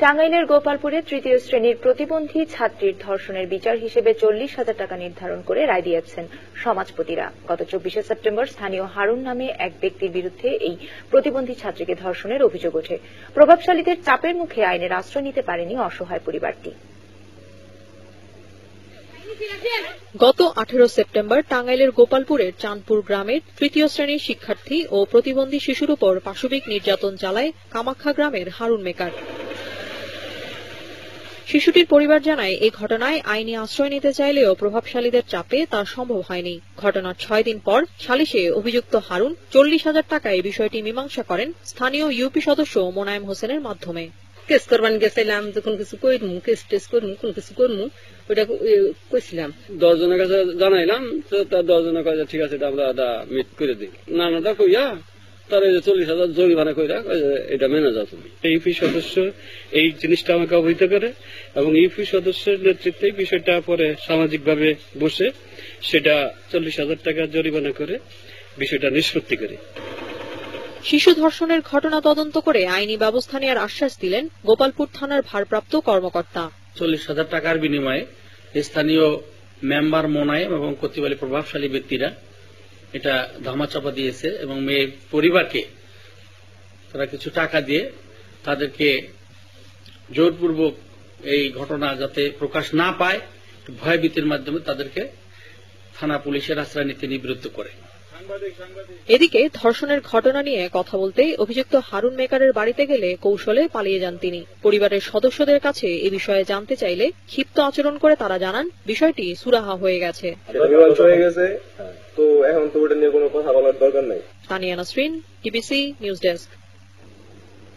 টাঙ্গাইলের গোপালপুরে তৃতীয় শ্রেণীর প্রতিবন্ধী ছাত্রীর ধর্ষণের বিচার হিসেবে 40,000 টাকা নির্ধারণ করে রায় দিয়েছেন সমাজপতিরা। গত 24 সেপ্টেম্বর স্থানীয় হারুন নামে এক ব্যক্তির বিরুদ্ধে এই প্রতিবন্ধী ছাত্রীকে ধর্ষণের অভিযোগ ওঠে। প্রভাবশালীদের চাপের মুখে আইনের আশ্রয় নিতে পারেনি অসহায় পরিবারটি। গত 18 সেপ্টেম্বর টাঙ্গাইলের গোপালপুরের চাঁদপুর গ্রামের তৃতীয় শ্রেণীর শিক্ষার্থী ও প্রতিবন্ধী শিশুর উপর পাশবিক নির্যাতন চালায় কামাখ্যা গ্রামের হারুন মেকার। শিশুটির পরিবার জানায়, এই ঘটনায় আইনি আশ্রয় নিতে চাইলেও প্রভাবশালীদের চাপে তা সম্ভব হয়নি। ঘটনার 6 দিন পর সালিশে অভিযুক্ত হারুন 40,000 টাকায় বিষয়টি মীমাংসা করেন স্থানীয় ইউপি সদস্য মোনায়েম হোসেনের মাধ্যমে। কেস করবার গেছিলাম, যখন কিছু করবো, কেস টেস করবো, কোন কিছু করবো, ওইটা কইছিলাম। 10 জনের কাছে জানাইলাম, তার 10 জনের কাছে ঠিক আছে আমরা মিট করে দিই। নানাটা কইয়া তার 40,000 জরিমানা কইরা এটা মেনে যাও তুমি। ইউপি সদস্য এই জিনিসটা আমাকে অবহিত করে এবং ইউপি সদস্যের নেতৃত্বে বিষয়টা পরে সামাজিকভাবে বসে সেটা 40,000 টাকা জরিমানা করে বিষয়টা নিষ্পত্তি করে। শিশু ধর্ষণের ঘটনা তদন্ত করে আইনি ব্যবস্থা নেওয়ার আশ্বাস দিলেন গোপালপুর থানার ভারপ্রাপ্ত কর্মকর্তা। 40,000 টাকার বিনিময়ে স্থানীয় মেম্বার মোনায়েম এবং কতিপয় প্রভাবশালী ব্যক্তিরা এটা ধামাচাপা দিয়েছে এবং মেয়ের পরিবারকে তারা কিছু টাকা দিয়ে তাদেরকে জোরপূর্বক এই ঘটনা যাতে প্রকাশ না পায় ভয়ভীতির মাধ্যমে তাদেরকে থানা পুলিশের আশ্রয় নিতে নিবৃত্ত করে। এদিকে ধর্ষণের ঘটনা নিয়ে কথা বলতে অভিযুক্ত হারুন মেকারের বাড়িতে গেলে কৌশলে পালিয়ে যান তিনি। পরিবারের সদস্যদের কাছে এ বিষয়ে জানতে চাইলে ক্ষিপ্ত আচরণ করে তারা জানান বিষয়টি সুরাহা হয়ে গেছে। তো এখন তো ওটা নিয়ে কোনো কথা বলার দরকার নাই। Tania Nasrin, TBC news desk.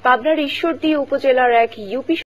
পাবনার ঈশ্বরদী উপজেলার এক ইউপি